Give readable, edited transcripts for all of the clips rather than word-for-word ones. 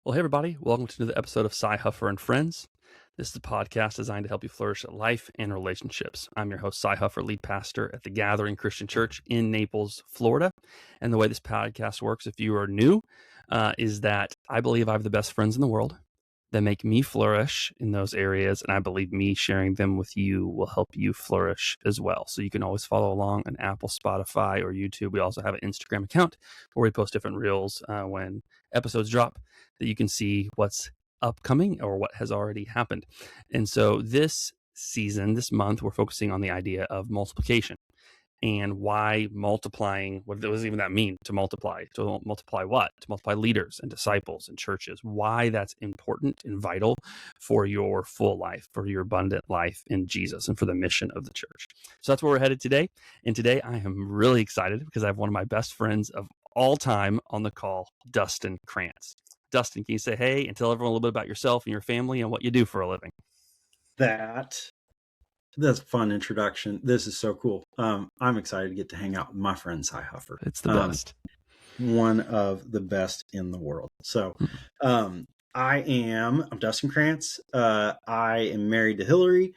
Well, hey, everybody. Welcome to another episode of Huffer and Friends. This is a podcast designed to help you flourish at life and relationships. I'm your host, Huffer, lead pastor at the Gathering Christian Church in Naples, Florida. And the way this podcast works, if you are new, is that I believe I have the best friends in the world that make me flourish in those areas. And I believe me sharing them with you will help you flourish as well. So you can always follow along on Apple, Spotify, or YouTube. We also have an Instagram account where we post different reels when episodes drop, that you can see what's upcoming or what has already happened. And so this month, we're focusing on the idea of multiplication and why multiplying. What does even that mean, to multiply? To multiply what? To multiply leaders and disciples and churches. Why that's important and vital for your full life, for your abundant life in Jesus, and for the mission of the church. So that's where we're headed today. And today I am really excited because I have one of my best friends of all time on the call, Dustin Krantz. Dustin, can you say hey and tell everyone a little bit about yourself and your family and what you do for a living? That's a fun introduction. This is so cool. I'm excited to get to hang out with my friend Huffer. It's the best. One of the best in the world. So I'm Dustin Krantz. I am married to Hillary.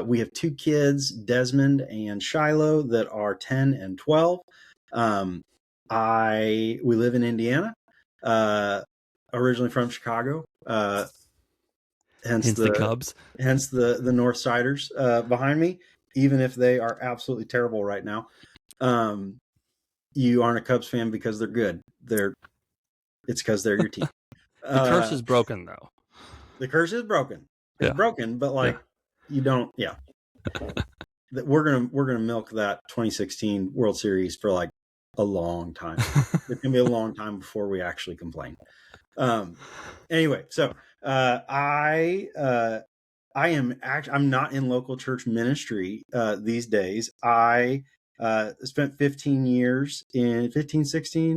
We have two kids, Desmond and Shiloh, that are 10 and 12. We live in Indiana, originally from Chicago. Hence the Cubs. Hence the North Siders behind me, even if they are absolutely terrible right now. You aren't a Cubs fan because they're good. It's because they're your team. The curse is broken, though. The curse is broken. It's broken, but you don't. Yeah. We're gonna milk that 2016 World Series for like a long time. It's gonna be a long time before we actually complain. Anyway, so I'm not in local church ministry these days. I spent 16,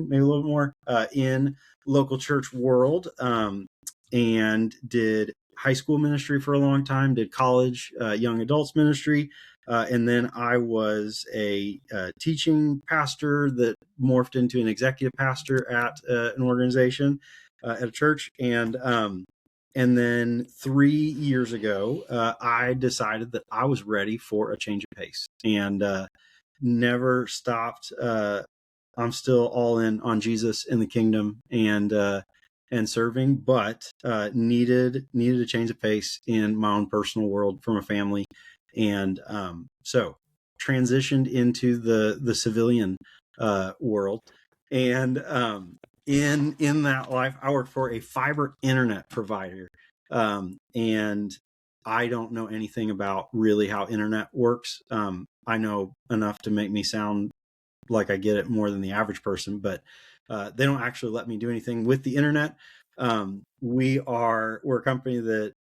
maybe a little bit more, in local church world, and did high school ministry for a long time, did college, young adults ministry. And then I was a teaching pastor that morphed into an executive pastor at an organization, at a church. And then 3 years ago, I decided that I was ready for a change of pace, and never stopped. I'm still all in on Jesus and the kingdom and serving, but needed a change of pace in my own personal world from a family. And so transitioned into the civilian world. And in that life, I work for a fiber internet provider. And I don't know anything about really how internet works. I know enough to make me sound like I get it more than the average person, but they don't actually let me do anything with the internet. We're a company that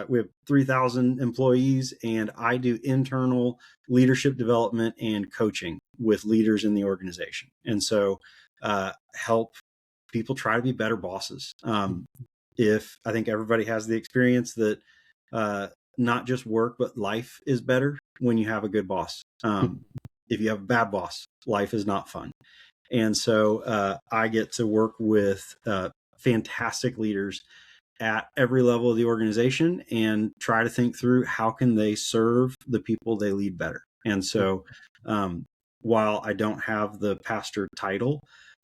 we have 3,000 employees, and I do internal leadership development and coaching with leaders in the organization. And so help people try to be better bosses. If I think everybody has the experience that not just work, but life is better when you have a good boss. If you have a bad boss, life is not fun. And so I get to work with fantastic leaders at every level of the organization and try to think through how can they serve the people they lead better. And so while I don't have the pastor title,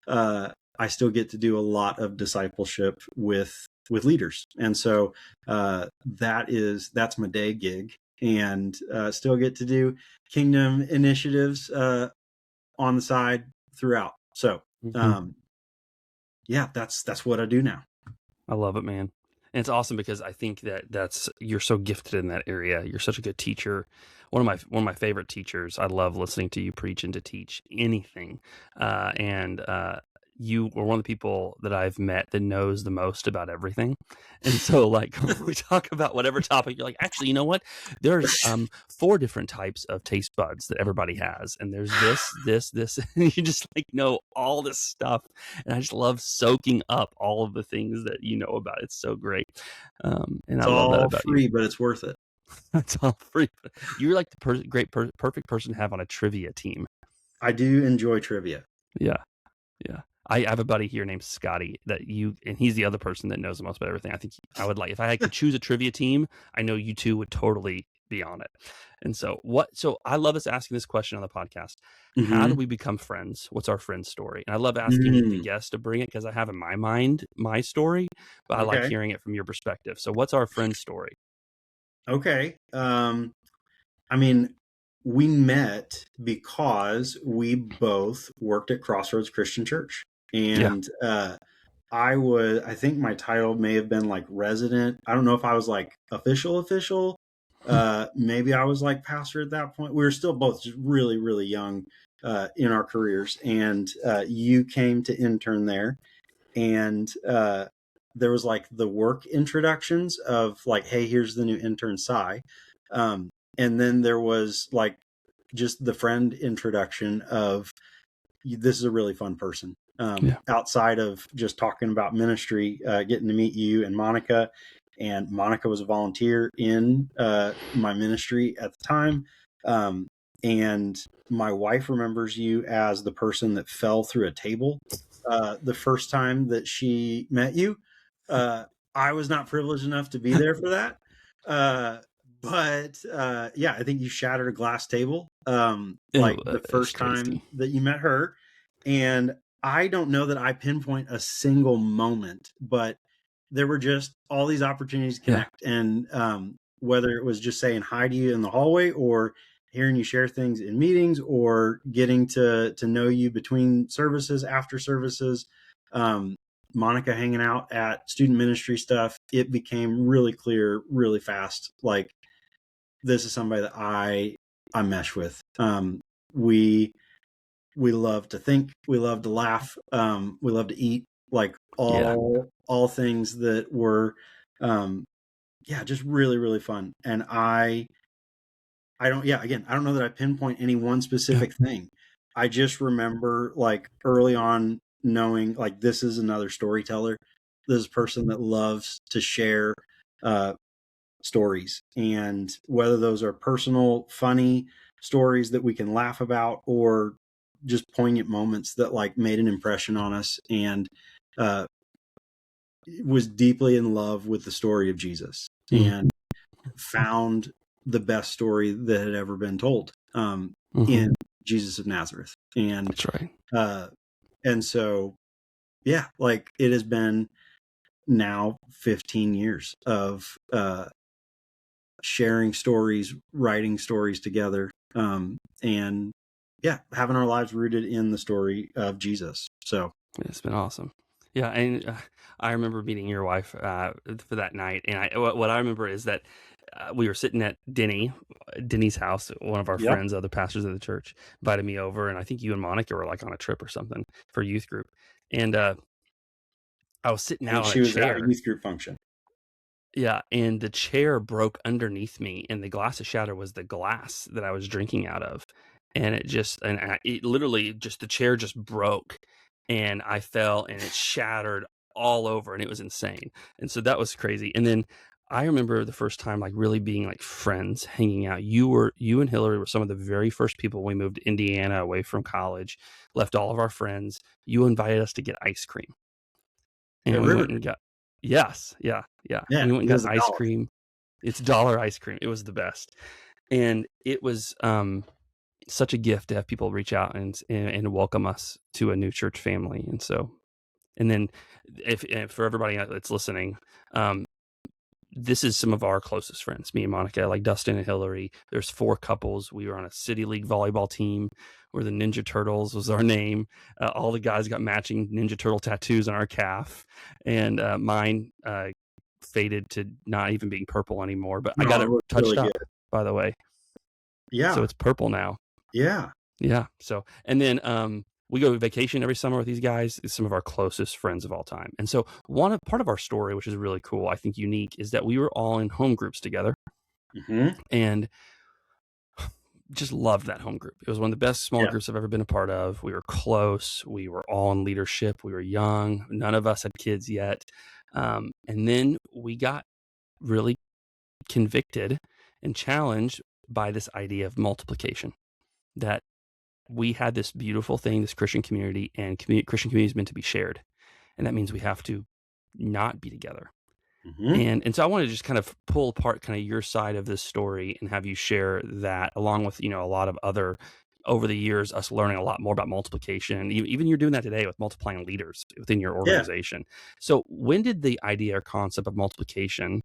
I still get to do a lot of discipleship with leaders. And so that's my day gig, and still get to do kingdom initiatives on the side throughout. So that's what I do now. I love it, man. And it's awesome because I think you're so gifted in that area. You're such a good teacher. One of my favorite teachers. I love listening to you preach and to teach anything. You were one of the people that I've met that knows the most about everything. And so like when we talk about whatever topic, you're like, actually, you know what? There's 4 different types of taste buds that everybody has. And there's this, and you just like know all this stuff. And I just love soaking up all of the things that you know about. It's so great. And it's I love that about free, you. But it's worth it. It's all free. You're like the perfect person to have on a trivia team. I do enjoy trivia. Yeah. I have a buddy here named Scotty and he's the other person that knows the most about everything. I think I would like, if I could choose a trivia team, I know you two would totally be on it. And so I love us asking this question on the podcast. How do Mm-hmm. we become friends? What's our friend story? And I love asking the Mm, guests to bring it because I have in my mind my story, but I like okay. hearing it from your perspective. So what's our friend story? Okay. I mean, we met because we both worked at Crossroads Christian Church. Yeah. And I think my title may have been like resident. I don't know if I was like official. Maybe I was like pastor at that point. We were still both just really, really young in our careers. And you came to intern there. And there was like the work introductions of like, hey, here's the new intern, Cy. And then there was like just the friend introduction of, this is a really fun person. Yeah. Outside of just talking about ministry, getting to meet you and Monica. And Monica was a volunteer in my ministry at the time. And my wife remembers you as the person that fell through a table the first time that she met you. I was not privileged enough to be there for that. But yeah, I think you shattered a glass table like the It's first time crazy. that you met her. And I don't know that I pinpoint a single moment, but there were just all these opportunities to Yeah. connect. And whether it was just saying hi to you in the hallway or hearing you share things in meetings or getting to know you between services, after services, Monica hanging out at student ministry stuff, it became really clear really fast. Like, this is somebody that I mesh with. We love to think, we love to laugh, we love to eat, like Yeah. all things that were just really, really fun. And I don't know that I pinpoint any one Yeah. specific thing. I just remember like early on knowing like, this is another storyteller. This is a person that loves to share uh, stories, and whether those are personal, funny stories that we can laugh about or just poignant moments that like made an impression on us, and uh, was deeply in love with the story of Jesus Mm-hmm. and found the best story that had ever been told Mm-hmm. in Jesus of Nazareth. That's right. Uh, and so, yeah, like it has been now 15 years of sharing stories, writing stories together, and yeah, having our lives rooted in the story of Jesus. So It's been awesome. Yeah, and I remember meeting your wife for that night, and what I remember is that we were sitting at Denny's house. One of our yep, friends, other pastors of the church, invited me over, and I think you and Monica were like on a trip or something for youth group, and I was sitting I out think on a she was at a chair. youth group function. Yeah, and the chair broke underneath me, and the glass of shatter was the glass that I was drinking out of, and it literally just the chair just broke, and I fell, and it shattered all over, and it was insane, and so that was crazy. And then I remember the first time like really being like friends, hanging out. You and Hillary were some of the very first people. We moved to Indiana away from college, left all of our friends. You invited us to get ice cream, At and we went River, and got. Yes, yeah, yeah. yeah, We went and it got was a ice dollar. cream. It's dollar ice cream. It was the best. And it was such a gift to have people reach out and welcome us to a new church family. And so, and then if for everybody that's listening, this is some of our closest friends, me and Monica, like Dustin and Hillary. There's 4 couples. We were on a city league volleyball team where the Ninja Turtles was our name. All the guys got matching Ninja Turtle tattoos on our calf, and mine faded to not even being purple anymore. But I got No, it it looked really touched good. up, by the way, so Yeah, it's purple now. yeah, Yeah. So, and then we go vacation every summer with these guys. It's some of our closest friends of all time. And so part of our story, which is really cool, I think unique, is that we were all in home groups together mm-hmm. and just loved that home group. It was one of the best small Yeah, groups I've ever been a part of. We were close. We were all in leadership. We were young. None of us had kids yet. And then we got really convicted and challenged by this idea of multiplication, that we had this beautiful thing, this Christian community, and Christian community is meant to be shared. And that means we have to not be together. Hmm. And so I want to just kind of pull apart kind of your side of this story and have you share that along with, a lot of other over the years, us learning a lot more about multiplication. Even you're doing that today with multiplying leaders within your Yeah. organization. So when did the idea or concept of multiplication,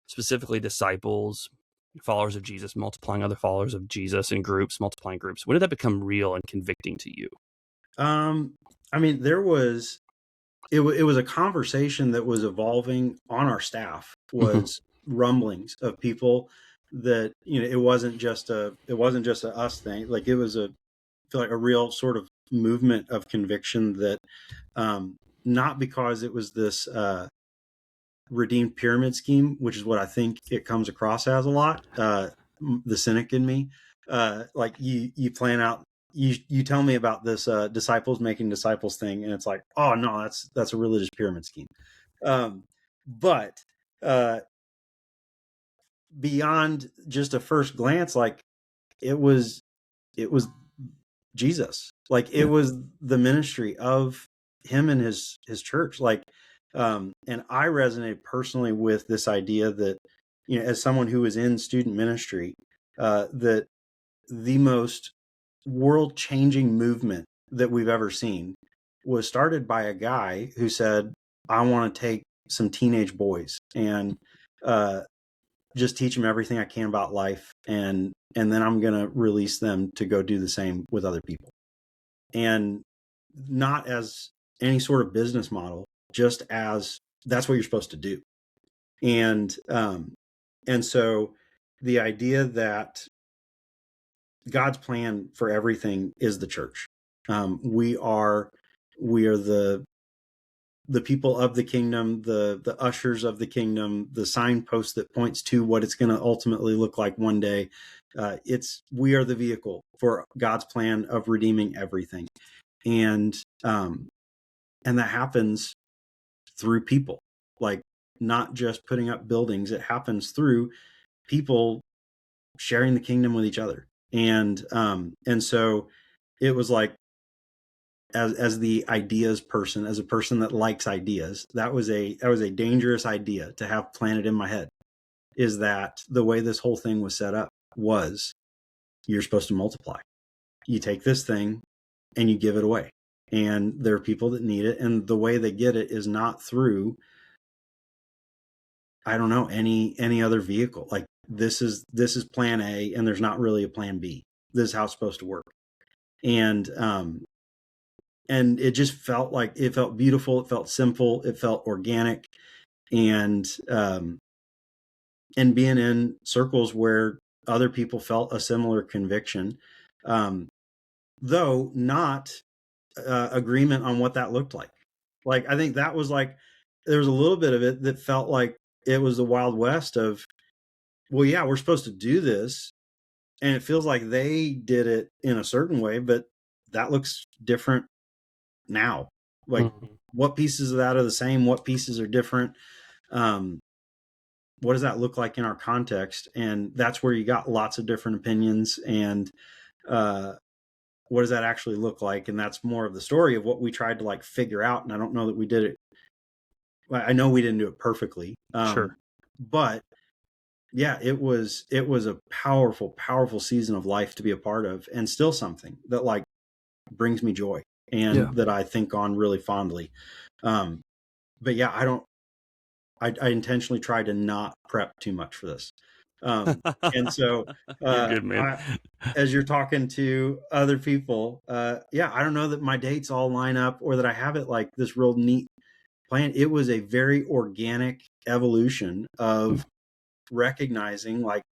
specifically disciples, followers of Jesus, multiplying other followers of Jesus in groups, multiplying groups, when did that become real and convicting to you? I mean, it was a conversation that was evolving on our staff, Mhm. was rumblings of people that, it wasn't just a us thing. Like, it was I feel like a real sort of movement of conviction that, not because it was this redeemed pyramid scheme, which is what I think it comes across as a lot. The cynic in me, like, you plan out, you tell me about this disciples making disciples thing, and it's like, oh no, that's a religious pyramid scheme. But uh, beyond just a first glance, like, it was Jesus. Like, it Yeah. was the ministry of him and his church. Like, and I resonated personally with this idea that, as someone who was in student ministry, that the most world changing movement that we've ever seen was started by a guy who said, I want to take some teenage boys and uh, just teach them everything I can about life, and then I'm going to release them to go do the same with other people. And not as any sort of business model, just as that's what you're supposed to do. And so the idea that God's plan for everything is the church. We are the people of the kingdom, the ushers of the kingdom, the signpost that points to what it's going to ultimately look like one day. We are the vehicle for God's plan of redeeming everything, and that happens through people. Like, not just putting up buildings; it happens through people sharing the kingdom with each other. And so it was like, as the ideas person, as a person that likes ideas, that was a dangerous idea to have planted in my head. Is that the way this whole thing was set up? Was, you're supposed to multiply. You take this thing and you give it away, and there are people that need it, and the way they get it is not through, I don't know, any other vehicle. Like, this is plan A, and there's not really a plan B. This is how it's supposed to work. And it just felt beautiful. It felt simple. It felt organic. And being in circles where other people felt a similar conviction, though not agreement on what that looked like. Like, I think that was like, there was a little bit of it that felt like it was the Wild West of, well, yeah, we're supposed to do this. And it feels like they did it in a certain way, but that looks different now. Like, Mhm. what pieces of that are the same? What pieces are different? What does that look like in our context? And that's where you got lots of different opinions. And what does that actually look like? And that's more of the story of what we tried to, like, figure out. And I don't know that we did it. I know we didn't do it perfectly. Sure. But yeah, it was a powerful, powerful season of life to be a part of, and still something that, like, brings me joy, and Yeah. that I think on really fondly. But yeah, I intentionally tried to not prep too much for this. And so, You're good, man. as you're talking to other people, yeah, I don't know that my dates all line up, or that I have it like this real neat plan. It was a very organic evolution of recognizing, like,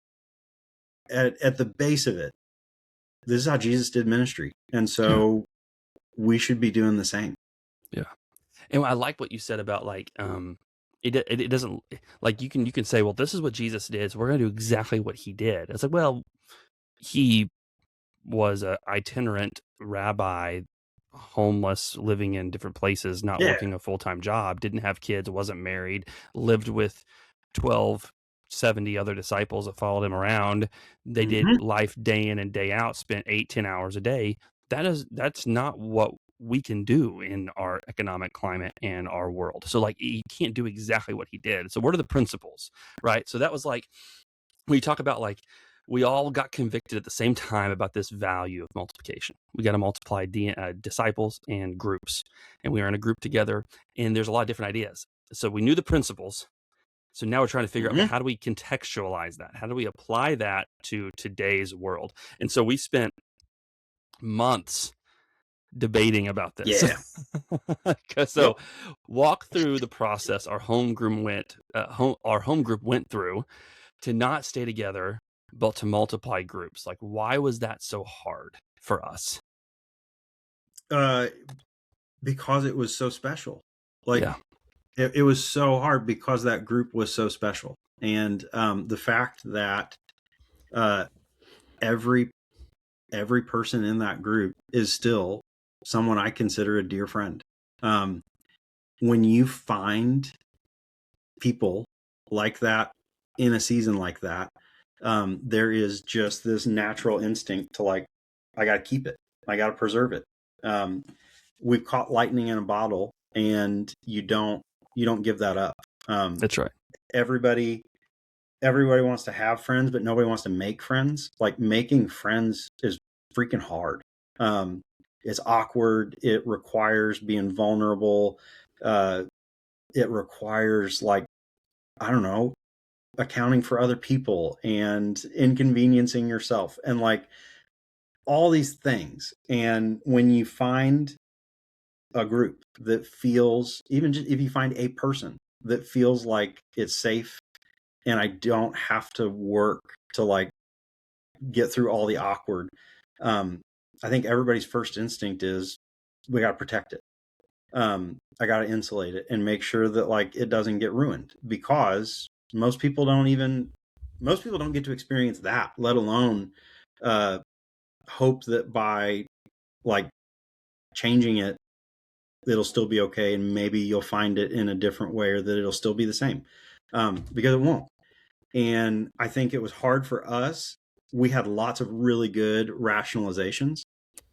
at the base of it, this is how Jesus did ministry. And so we should be doing the same. Yeah. And I like what you said about, like, it doesn't, like, you can say, well, this is what Jesus did, so we're going to do exactly what he did. It's like, well, he was a itinerant rabbi, homeless, living in different places, not Yeah. working a full-time job, didn't have kids, wasn't married, lived with 70 other disciples that followed him around. They did Mhm. life day in and day out, spent 8-10 hours a day. that's not what we can do in our economic climate and our world. So like he can't do exactly what he did. So what are the principles, right? So that was like when you talk about like we all got convicted at the same time about this value of multiplication. We got to multiply disciples and groups, and we are in a group together, and there's a lot of different ideas. So we knew the principles. So now we're trying to figure out, okay, how do we contextualize that? How do we apply that to today's world? And so we spent months debating about this. Yeah. So walk through the process our home group went through to not stay together, but to multiply groups. Like, why was that so hard for us? Because it was so special. Like, it was so hard because that group was so special. And the fact that every person in that group is still someone I consider a dear friend. When you find people like that in a season like that, there is just this natural instinct to like, I got to keep it. I got to preserve it. We've caught lightning in a bottle, and you don't give that up. That's right. Everybody wants to have friends, but nobody wants to make friends. Like, making friends is freaking hard. It's awkward. It requires being vulnerable. It requires, like, I don't know, accounting for other people and inconveniencing yourself and like all these things. And when you find a group that feels, even just if you find a person that feels like it's safe and I don't have to work to like get through all the awkward, I think everybody's first instinct is we got to protect it. I got to insulate it and make sure that like it doesn't get ruined, because most people don't get to experience that, let alone hope that by like changing it, it'll still be okay. And maybe you'll find it in a different way, or that it'll still be the same, because it won't. And I think it was hard for us. We had lots of really good rationalizations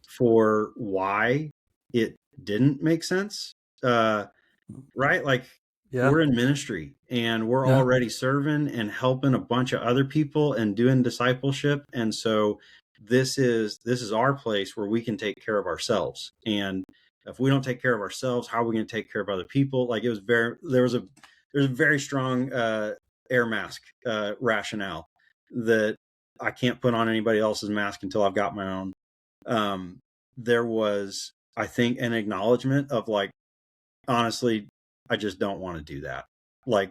for why it didn't make sense. Right? Like, we're in ministry and we're already serving and helping a bunch of other people and doing discipleship. And so this is our place where we can take care of ourselves. And if we don't take care of ourselves, how are we going to take care of other people? Like, there's a very strong air mask rationale that I can't put on anybody else's mask until I've got my own. There was, I think, an acknowledgement of like, honestly, I just don't want to do that. Like,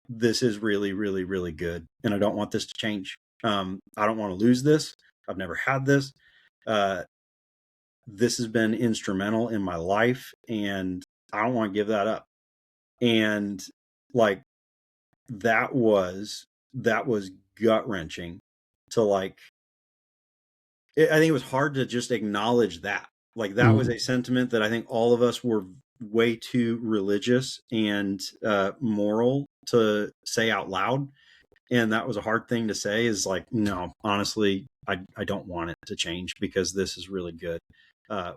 this is really, really, really good, and I don't want this to change. I don't want to lose this. I've never had this. This has been instrumental in my life, and I don't want to give that up. And like, that was gut wrenching to like, I think it was hard to just acknowledge that. Like, that was a sentiment that I think all of us were way too religious and moral to say out loud. And that was a hard thing to say, is like, no, honestly, I don't want it to change, because this is really good.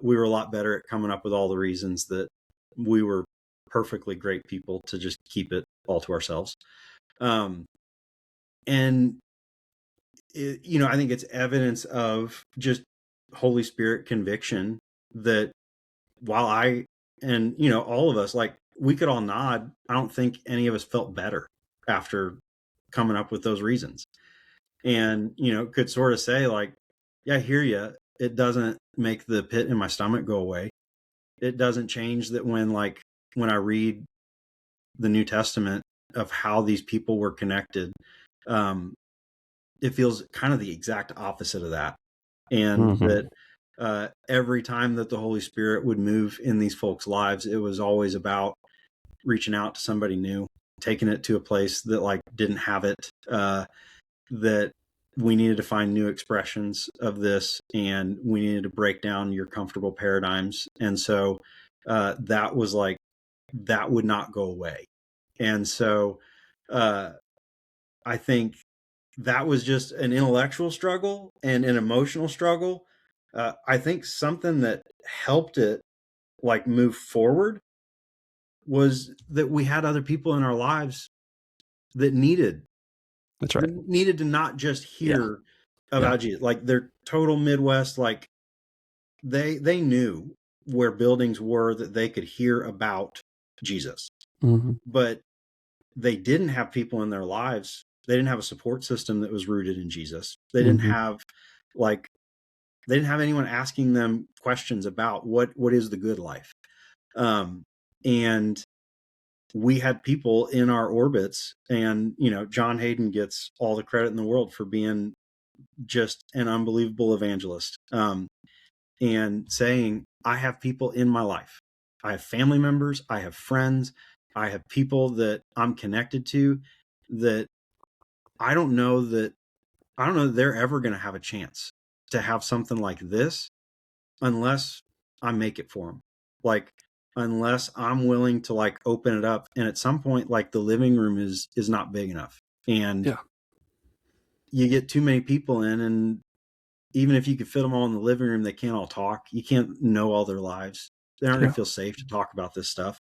We were a lot better at coming up with all the reasons that we were perfectly great people to just keep it all to ourselves. And I think it's evidence of just Holy Spirit conviction that while all of us, like, we could all nod, I don't think any of us felt better after coming up with those reasons. And, could sort of say like, yeah, I hear you. It doesn't make the pit in my stomach go away. It doesn't change that when I read the New Testament of how these people were connected, it feels kind of the exact opposite of that. And that every time that the Holy Spirit would move in these folks' lives, it was always about reaching out to somebody new, taking it to a place that like didn't have it, that we needed to find new expressions of this, and we needed to break down your comfortable paradigms. And so that was like, that would not go away. And so I think that was just an intellectual struggle and an emotional struggle. I think something that helped it like move forward was that we had other people in our lives that That's right. needed to not just Yeah. hear about Jesus. Like they're total Midwest, like they knew where buildings were that they could hear about Jesus. Mm-hmm. But they didn't have people in their lives. They didn't have a support system that was rooted in Jesus. They didn't have like they didn't have anyone asking them questions about what is the good life. And we had people in our orbits, and John Hayden gets all the credit in the world for being just an unbelievable evangelist, and saying, I have people in my life. I have family members, I have friends, I have people that I'm connected to that I don't know that they're ever going to have a chance to have something like this unless I make it for them. Like, unless I'm willing to like open it up. And at some point, like the living room is not big enough, and you get too many people in, and even if you could fit them all in the living room, they can't all talk. You can't know all their lives. They aren't going to feel safe to talk about this stuff.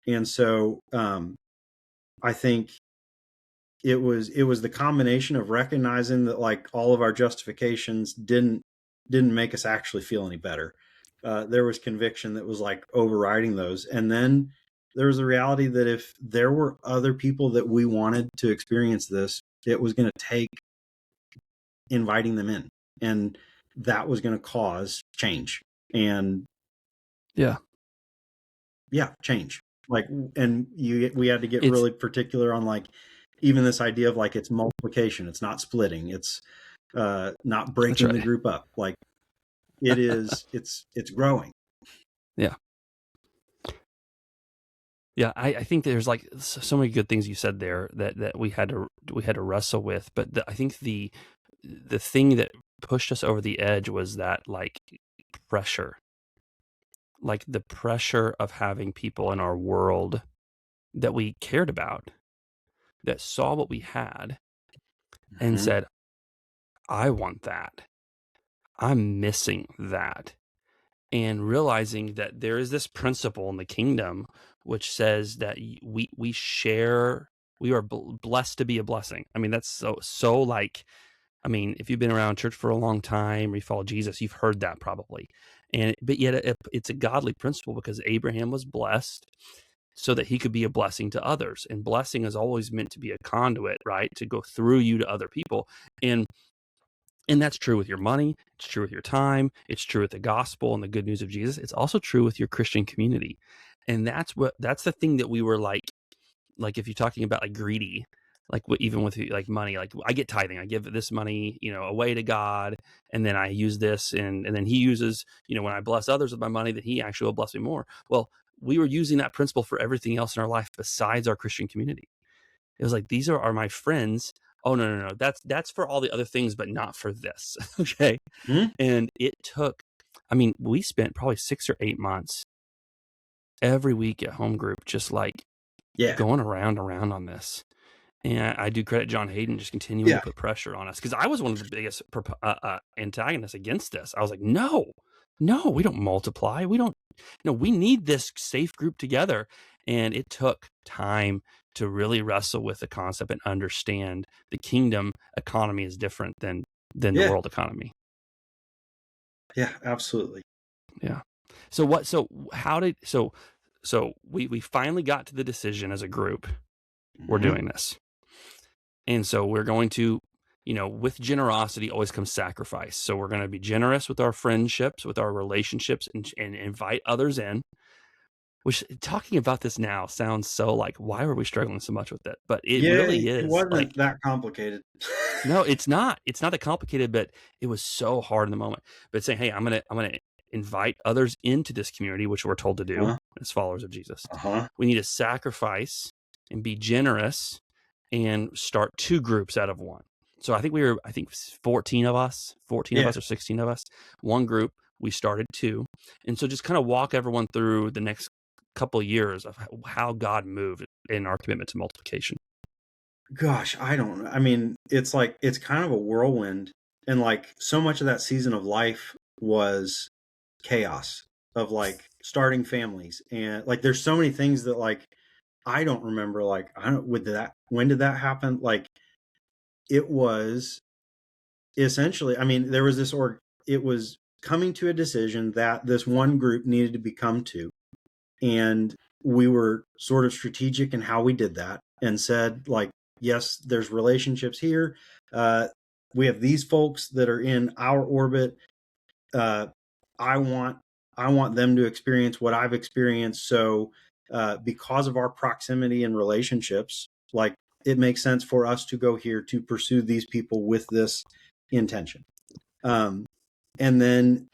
And so, I think it was the combination of recognizing that like all of our justifications didn't make us actually feel any better. There was conviction that was like overriding those. And then there was the reality that if there were other people that we wanted to experience this, it was going to take inviting them in, and that was going to cause change. And change. Like, and we had to get really particular on like, even this idea of like, it's multiplication, it's not splitting, it's not breaking the group up. Like it is, it's growing. Yeah. Yeah. I think there's like so many good things you said there that we had to wrestle with. But I think the thing that pushed us over the edge was that like pressure, like the pressure of having people in our world that we cared about, that saw what we had and said, I want that. I'm missing that. And realizing that there is this principle in the kingdom which says that we share, we are blessed to be a blessing. I mean, that's so like, I mean, if you've been around church for a long time or you follow Jesus, you've heard that probably. But yet it's a godly principle because Abraham was blessed so that he could be a blessing to others. And blessing is always meant to be a conduit, right? To go through you to other people. And that's true with your money. It's true with your time. It's true with the gospel and the good news of Jesus. It's also true with your Christian community. And that's the thing that we were like if you're talking about like greedy, like even with like money, like I get tithing, I give this money, away to God. And then I use this and then he uses, when I bless others with my money, that he actually will bless me more. Well, we were using that principle for everything else in our life besides our Christian community. It was like, these are my friends. Oh, no. That's for all the other things, but not for this. Okay. Mm-hmm. And it took, we spent probably 6 or 8 months every week at home group, just like going around on this. And I do credit John Hayden just continuing to put pressure on us, because I was one of the biggest antagonists against this. I was like, no, we don't multiply. We don't, we need this safe group together. And it took time to really wrestle with the concept and understand the kingdom economy is different than the world economy. Yeah, absolutely. Yeah. So we finally got to the decision as a group, we're doing this. And so we're going to, with generosity always comes sacrifice. So we're going to be generous with our friendships, with our relationships, and invite others in. Which, talking about this now sounds so like, why were we struggling so much with it? But it really is. It wasn't like, that complicated. No, it's not. It's not that complicated, but it was so hard in the moment. But saying, hey, I'm gonna invite others into this community, which we're told to do as followers of Jesus. We need to sacrifice and be generous and start 2 groups out of 1. So I think 14 of us or 16 of us, 1 group. We started 2. And so just kind of walk everyone through the next couple of years of how God moved in our commitment to multiplication. Gosh, I don't know. I mean, it's like, it's kind of a whirlwind, and like so much of that season of life was chaos of like starting families. And like there's so many things that like I don't remember, like when did that happen? Like it was essentially, I mean, there was it was coming to a decision that this one group needed to become two. And we were sort of strategic in how we did that and said, like, yes, there's relationships here. We have these folks that are in our orbit. I want them to experience what I've experienced. So because of our proximity and relationships, like it makes sense for us to go here to pursue these people with this intention. And then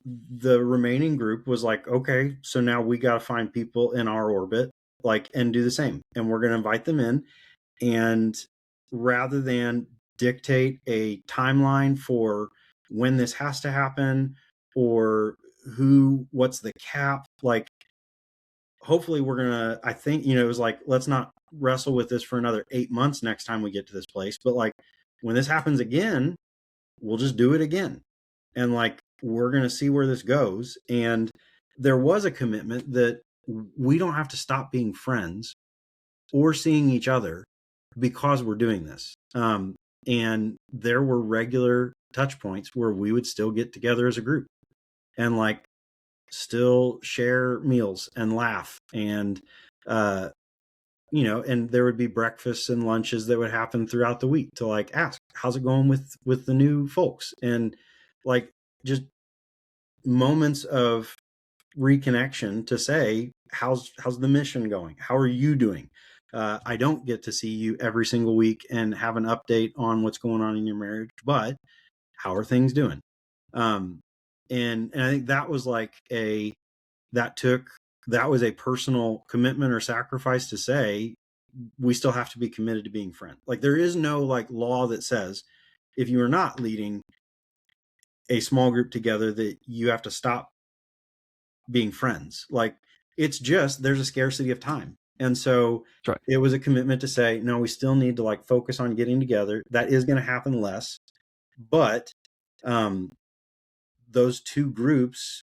the remaining group was like, okay, so now we got to find people in our orbit, like, and do the same. And we're going to invite them in. And rather than dictate a timeline for when this has to happen or what's the cap, like, hopefully we're going to, I think, it was like, let's not wrestle with this for another 8 months next time we get to this place. But like, when this happens again, we'll just do it again. And like, we're going to see where this goes. And there was a commitment that we don't have to stop being friends or seeing each other because we're doing this. And there were regular touch points where we would still get together as a group and like still share meals and laugh. And, and there would be breakfasts and lunches that would happen throughout the week to like ask, how's it going with the new folks? And like just moments of reconnection to say, how's the mission going? How are you doing? I don't get to see you every single week and have an update on what's going on in your marriage, but how are things doing? And I think that was like that was a personal commitment or sacrifice to say, we still have to be committed to being friends. Like there is no like law that says if you are not leading a small group together that you have to stop being friends. Like it's just, there's a scarcity of time. And so right. It was a commitment to say, no, we still need to like focus on getting together. That is going to happen less, but those two groups,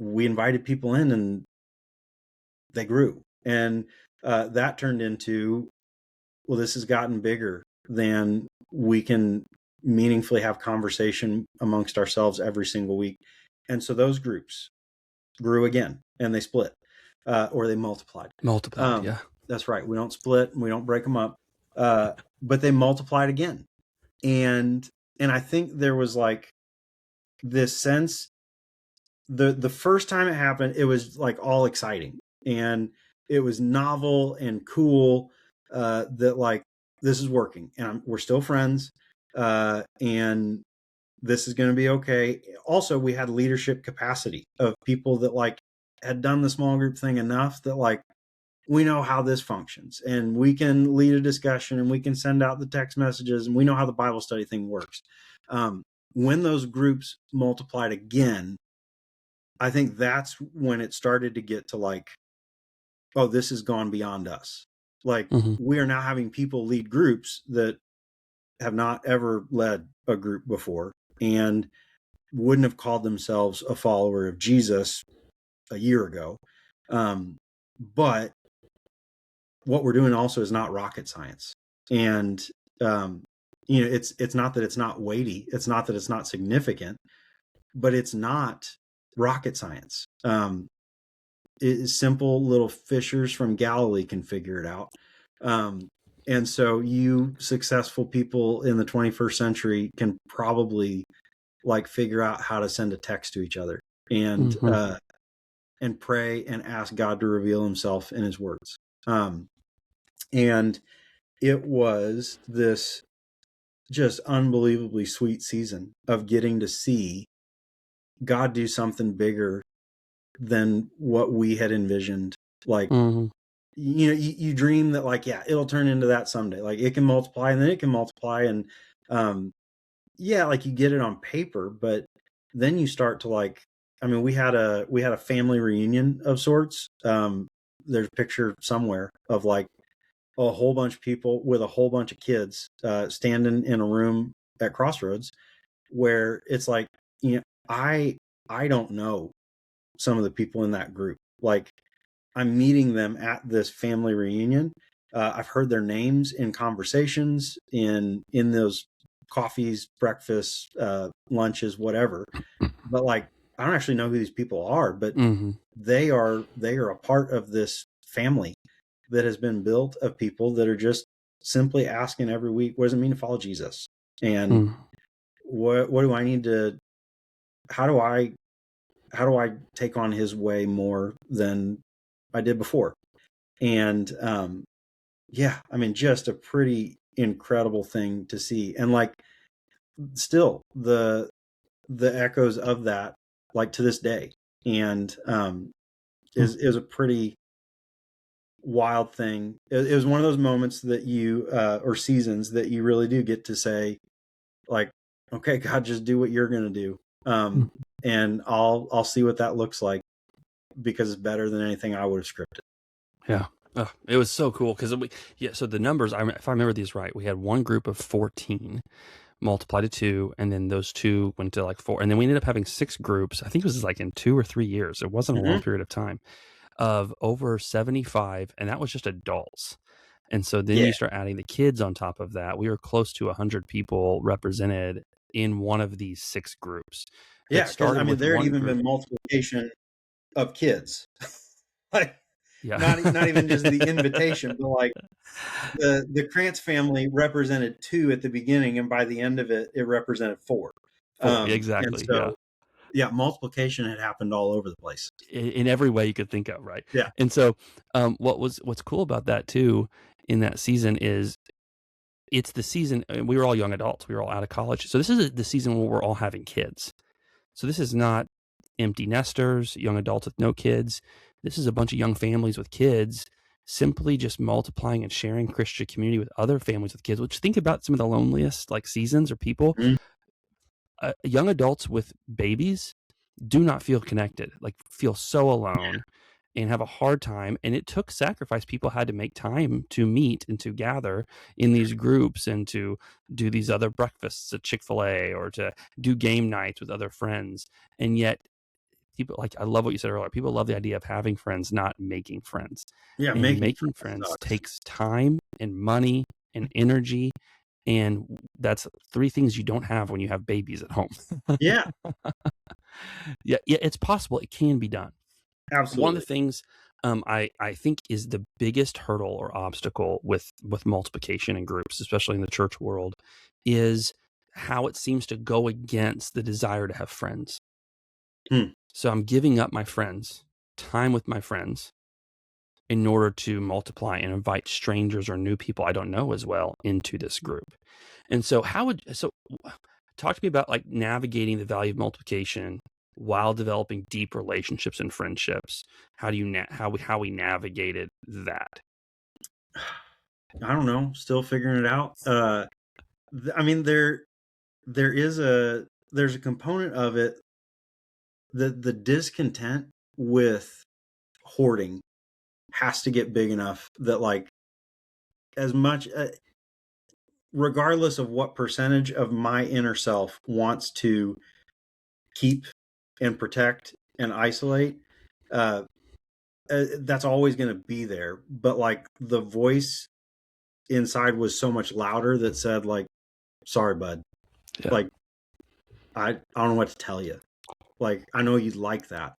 we invited people in and they grew. And that turned into, well, this has gotten bigger than we can meaningfully have conversation amongst ourselves every single week. And so those groups grew again and they split or they multiplied. Yeah. That's right. We don't split and we don't break them up, but they multiplied again. And I think there was like this sense, the first time it happened, it was like all exciting and it was novel and cool that like this is working and we're still friends and this is going to be okay. Also, we had leadership capacity of people that like had done the small group thing enough that like we know how this functions and we can lead a discussion and we can send out the text messages and we know how the Bible study thing works. When those groups multiplied again, I think that's when it started to get to like, oh, this has gone beyond us. Like we are now having people lead groups that have not ever led a group before and wouldn't have called themselves a follower of Jesus a year ago. But what we're doing also is not rocket science. And, it's not that it's not weighty. It's not that it's not significant, but it's not rocket science. Simple little fishers from Galilee can figure it out. And so you successful people in the 21st century can probably like figure out how to send a text to each other and pray and ask God to reveal himself in his words. And it was this just unbelievably sweet season of getting to see God do something bigger than what we had envisioned. Like, you dream that like, yeah, it'll turn into that someday. Like it can multiply and then it can multiply. And like you get it on paper, but then you start to like, I mean, we had a family reunion of sorts. There's a picture somewhere of like a whole bunch of people with a whole bunch of kids standing in a room at Crossroads where it's like, I don't know some of the people in that group. Like, I'm meeting them at this family reunion. I've heard their names in conversations, in those coffees, breakfasts, lunches, whatever. But like, I don't actually know who these people are, but Mm-hmm. they are a part of this family that has been built of people that are just simply asking every week, what does it mean to follow Jesus? And Mm. what do I need to, how do I take on his way more than I did before? And yeah, I mean, just a pretty incredible thing to see. And like, still the echoes of that, like, to this day. And is a pretty wild thing. It was one of those moments that you or seasons that you really do get to say, like, okay, God, just do what you're going to do. Mm. And I'll see what that looks like, because it's better than anything I would have scripted. Yeah. Oh, it was so cool because so the numbers, if I remember these right, we had one group of 14 multiplied to 2, and then those 2 went to like 4, and then we ended up having 6 groups. I think it was like in 2 or 3 years. It wasn't a long period of time, of over 75, and that was just adults. And so then Yeah. you start adding the kids on top of that. We were close to 100 people represented in one of these 6 groups. Yeah, That because I started mean, with there had one even group. been multiplication of kids. Like, Yeah. not even just the invitation, but like, the Krantz family represented 2 at the beginning, and by the end of it, it represented 4. 4, And exactly. Yeah. so, yeah, multiplication had happened all over the place. In every way you could think of, right? Yeah. And so what's cool about that too in that season is it's the season, we were all young adults, we were all out of college, so this is the season where we're all having kids. So this is not empty nesters, young adults with no kids. This is a bunch of young families with kids simply just multiplying and sharing Christian community with other families with kids. Which, think about some of the loneliest like seasons or people. Mhm. Young adults with babies do not feel connected, like feel so alone and have a hard time. And it took sacrifice. People had to make time to meet and to gather in these groups and to do these other breakfasts at Chick-fil-A or to do game nights with other friends. And yet people, like, I love what you said earlier, people love the idea of having friends, not making friends. Yeah, And making making friends friends sucks. takes time and money and energy. And that's 3 things you don't have when you have babies at home. Yeah, Yeah, it's possible. It can be done. One of absolutely. the things I think is the biggest hurdle or obstacle with multiplication in groups, especially in the church world, is how it seems to go against the desire to have friends. Hmm. So I'm giving up my friends, time with my friends, in order to multiply and invite strangers or new people I don't know as well into this group. And so talk to me about like navigating the value of multiplication while developing deep relationships and friendships. How do you how we navigated that? I don't know, still figuring it out. I mean, there's a component of it, the discontent with hoarding has to get big enough that, like, as much regardless of what percentage of my inner self wants to keep and protect and isolate, that's always going to be there. But like, the voice inside was so much louder that said, like, sorry, bud. Yeah. Like, I don't know what to tell you. Like, I know you'd like that.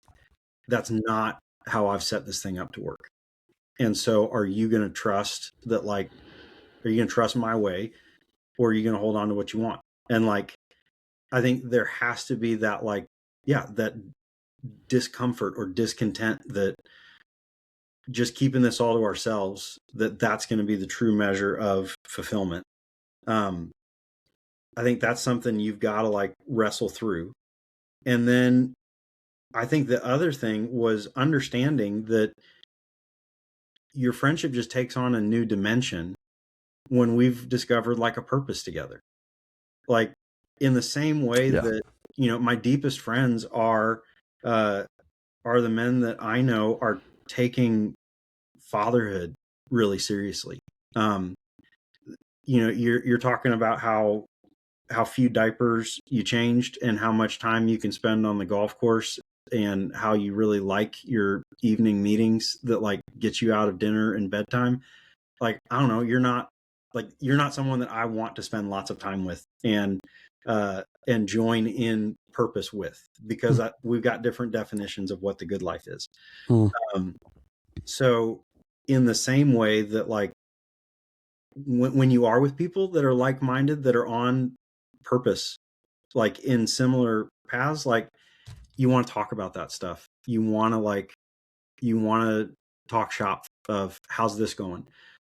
That's not how I've set this thing up to work. And so, are you going to trust that? Like, are you going to trust my way, or are you going to hold on to what you want? And like, I think there has to be that, like, yeah, that discomfort or discontent that just keeping this all to ourselves, that's going to be the true measure of fulfillment. I think that's something you've got to like wrestle through. And then I think the other thing was understanding that your friendship just takes on a new dimension when we've discovered like a purpose together. Like, in the same way Yeah. that, my deepest friends the men that I know are taking fatherhood really seriously. You're talking about how how few diapers you changed and how much time you can spend on the golf course and how you really like your evening meetings that like get you out of dinner and bedtime. Like, I don't know, you're not someone that I want to spend lots of time with and join in purpose with, because we've got different definitions of what the good life is. Um, so in the same way that like when you are with people that are like-minded, that are on purpose, like in similar paths, like you want to talk about that stuff. You want to talk shop of how's this going?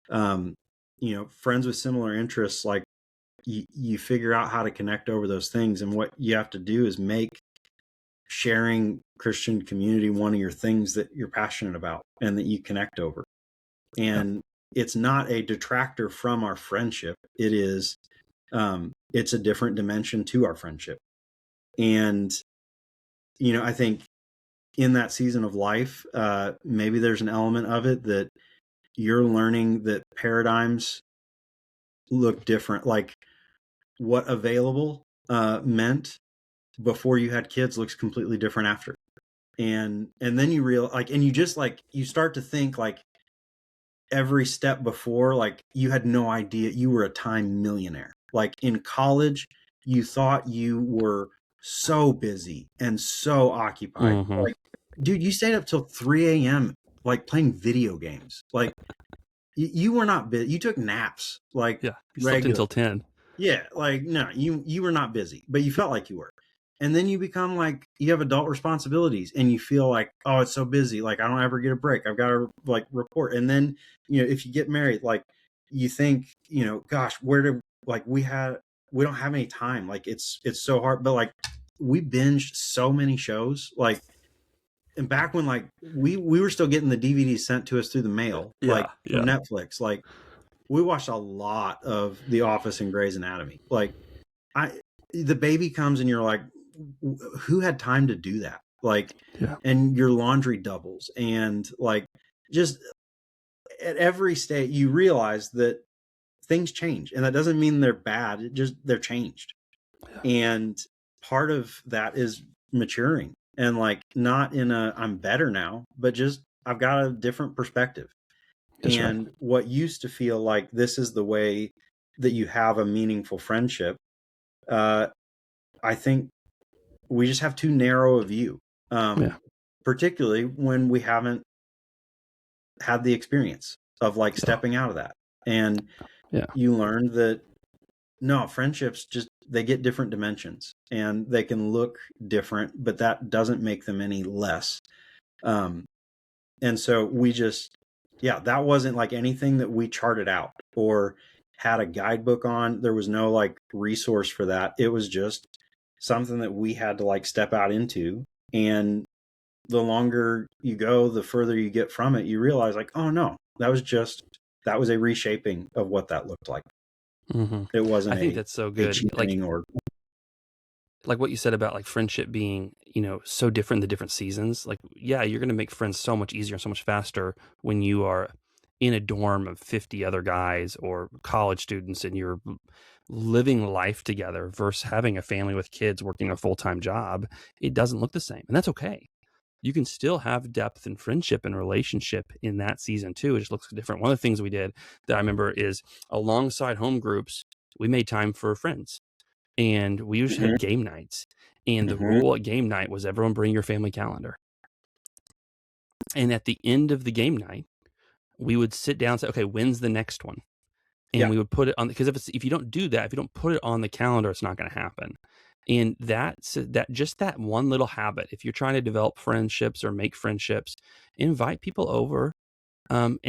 Friends with similar interests, like you figure out how to connect over those things. And what you have to do is make sharing Christian community one of your things that you're passionate about and that you connect over. And it's not a detractor from our friendship. It is, it's a different dimension to our friendship. And, I think in that season of life, maybe there's an element of it that you're learning that paradigms look different. Like what available meant before you had kids looks completely different after. And then you realize, like, and you just like, you start to think like every step before, like you had no idea you were a time millionaire. Like in college, you thought you were so busy and so occupied. Like, dude, you stayed up till 3 a.m. like playing video games. Like you were not busy. You took naps. Like, you slept until 10. Yeah. Like, no, you were not busy, but you felt like you were. And then you become like, you have adult responsibilities and you feel like, oh, it's so busy. Like I don't ever get a break. I've got to like report. And then, if you get married, like you think, gosh, we don't have any time. Like it's so hard, but like we binged so many shows, like, and back when like we were still getting the DVDs sent to us through the mail, from Netflix, like we watched a lot of The Office and Grey's Anatomy. Like the baby comes and you're like, who had time to do that? Like, and your laundry doubles, and like, just at every state you realize that things change, and that doesn't mean they're bad. It just, they're changed. And part of that is maturing, and like, not in a, I'm better now, but just, I've got a different perspective. And what used to feel like this is the way that you have a meaningful friendship, I think we just have too narrow a view, particularly when we haven't had the experience of like stepping out of that. And you learn that no, friendships just, they get different dimensions and they can look different, but that doesn't make them any less. And so we just, that wasn't like anything that we charted out or had a guidebook on. There was no like resource for that. It was just something that we had to like step out into. And the longer you go, the further you get from it, you realize like, oh no, that was a reshaping of what that looked like. It wasn't. I think that's so good. Like what you said about like friendship being, so different in the different seasons. Like, you're going to make friends so much easier and so much faster when you are in a dorm of 50 other guys or college students and you're living life together versus having a family with kids working a full-time job. It doesn't look the same, and that's okay. You can still have depth and friendship and relationship in that season too. It just looks different. One of the things we did that I remember is alongside home groups, we made time for friends, and we usually had game nights. And the rule at game night was everyone bring your family calendar. And at the end of the game night, we would sit down and say, okay, when's the next one? And we would put it on, because if you don't do that, if you don't put it on the calendar, it's not going to happen. And that one little habit, if you're trying to develop friendships or make friendships, invite people over, and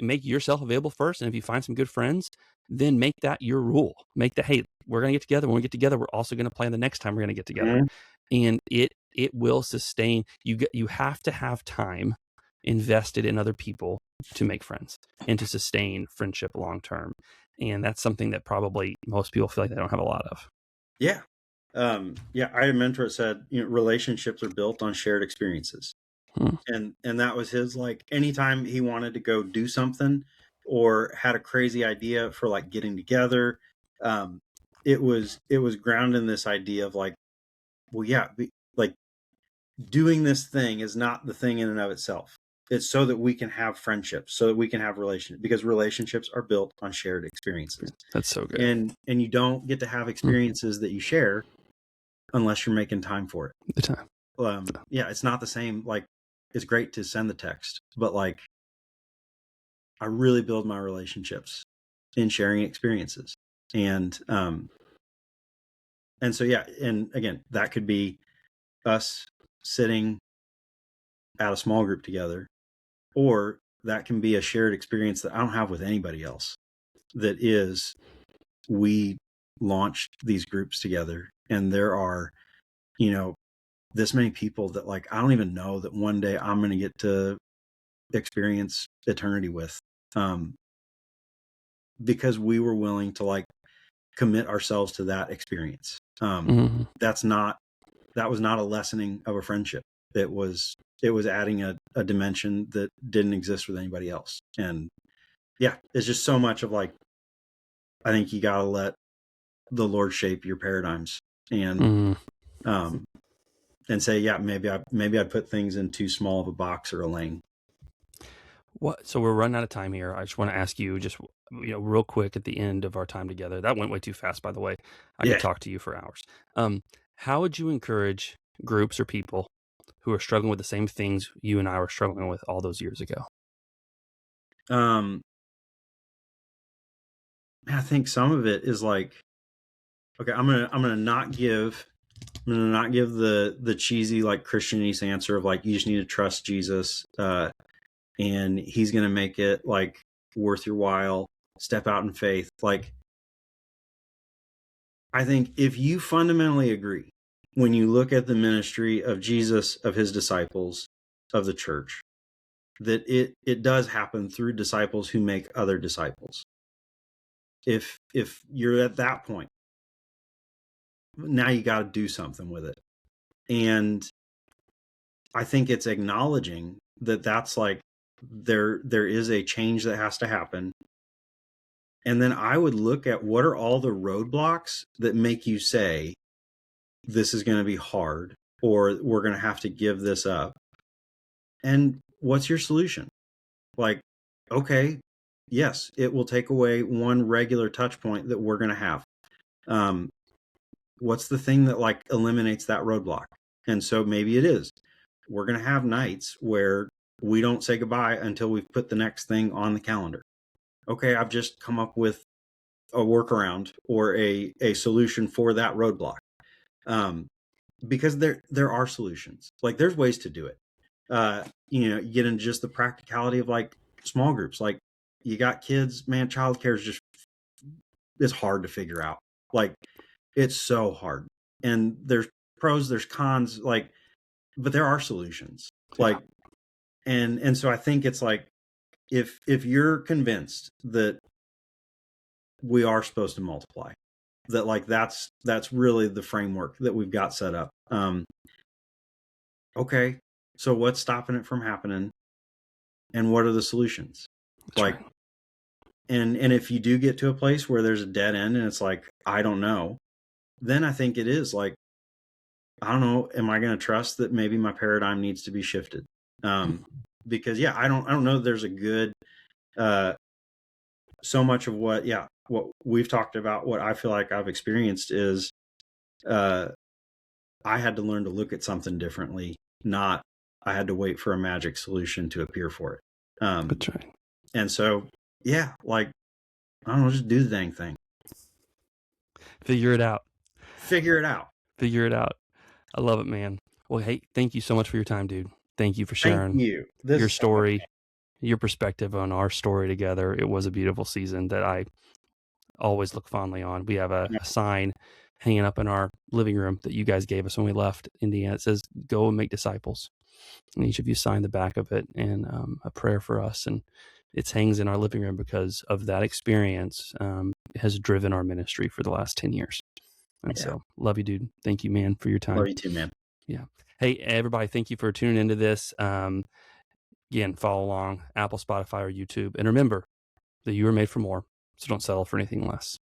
make yourself available first. And if you find some good friends, then make that your rule. Make that, hey, we're going to get together. When we get together, we're also going to plan the next time we're going to get together. And it will sustain you. You have to have time invested in other people to make friends and to sustain friendship long term. And that's something that probably most people feel like they don't have a lot of. I had a mentor that said, relationships are built on shared experiences. And that was his, like, anytime he wanted to go do something or had a crazy idea for like getting together, it was grounded in this idea of like, well, yeah, like doing this thing is not the thing in and of itself. It's so that we can have friendships, so that we can have relationships, because relationships are built on shared experiences. That's so good. And you don't get to have experiences that you share unless you're making time for it. The time. Yeah, it's not the same. Like, it's great to send the text, but like, I really build my relationships in sharing experiences. And so, yeah. And again, that could be us sitting at a small group together, or that can be a shared experience that I don't have with anybody else. That is, we launched these groups together, and there are, this many people that like, I don't even know that one day I'm going to get to experience eternity with, because we were willing to like commit ourselves to that experience. That was not a lessening of a friendship. It was adding a dimension that didn't exist with anybody else. And yeah, it's just so much of like, I think you got to let the Lord shape your paradigms, and say, yeah, maybe I put things in too small of a box or a lane. So we're running out of time here. I just want to ask you just, real quick at the end of our time together. That went way too fast, by the way. I could talk to you for hours. How would you encourage groups or people who are struggling with the same things you and I were struggling with all those years ago? I think some of it is like, okay, I'm gonna not give the cheesy like Christianese answer of like, you just need to trust Jesus, and he's gonna make it like worth your while. Step out in faith. Like, I think if you fundamentally agree, when you look at the ministry of Jesus, of his disciples, of the church, that it does happen through disciples who make other disciples. If you're at that point, now you got to do something with it. And I think it's acknowledging that that's like, there is a change that has to happen. And then I would look at what are all the roadblocks that make you say, this is going to be hard, or we're going to have to give this up. And what's your solution? Like, okay, yes, it will take away one regular touch point that we're going to have. What's the thing that like eliminates that roadblock? And so maybe it is, we're going to have nights where we don't say goodbye until we've put the next thing on the calendar. Okay, I've just come up with a workaround or a solution for that roadblock. Because there are solutions. Like, there's ways to do it. You get into just the practicality of like small groups. Like, you got kids, man, childcare is it's hard to figure out. Like, it's so hard. And there's pros, there's cons, like, but there are solutions. Like, and so I think it's like, if you're convinced that we are supposed to multiply, that like that's really the framework that we've got set up. Okay, so what's stopping it from happening, and what are the solutions? That's like, right. And if you do get to a place where there's a dead end and it's like, I don't know, then I think it is like, I don't know, am I going to trust that maybe my paradigm needs to be shifted? Because yeah, I don't know that there's a good, so much of what we've talked about, what I feel like I've experienced is, I had to learn to look at something differently, not I had to wait for a magic solution to appear for it. That's right. And so, yeah, like, I don't know, just do the dang thing. Figure it out. Figure it out. I love it, man. Well, hey, thank you so much for your time, dude. Thank you for sharing your story, your perspective on our story together. It was a beautiful season that I always look fondly on. We have a sign hanging up in our living room that you guys gave us when we left Indiana. It says, "Go and make disciples." And each of you signed the back of it, and a prayer for us. And it hangs in our living room because of that experience. Has driven our ministry for the last 10 years. And so love you, dude. Thank you, man, for your time. Love you too, man. Yeah. Hey, everybody, thank you for tuning into this. Again, follow along, Apple, Spotify, or YouTube. And remember that you were made for more, so don't settle for anything less.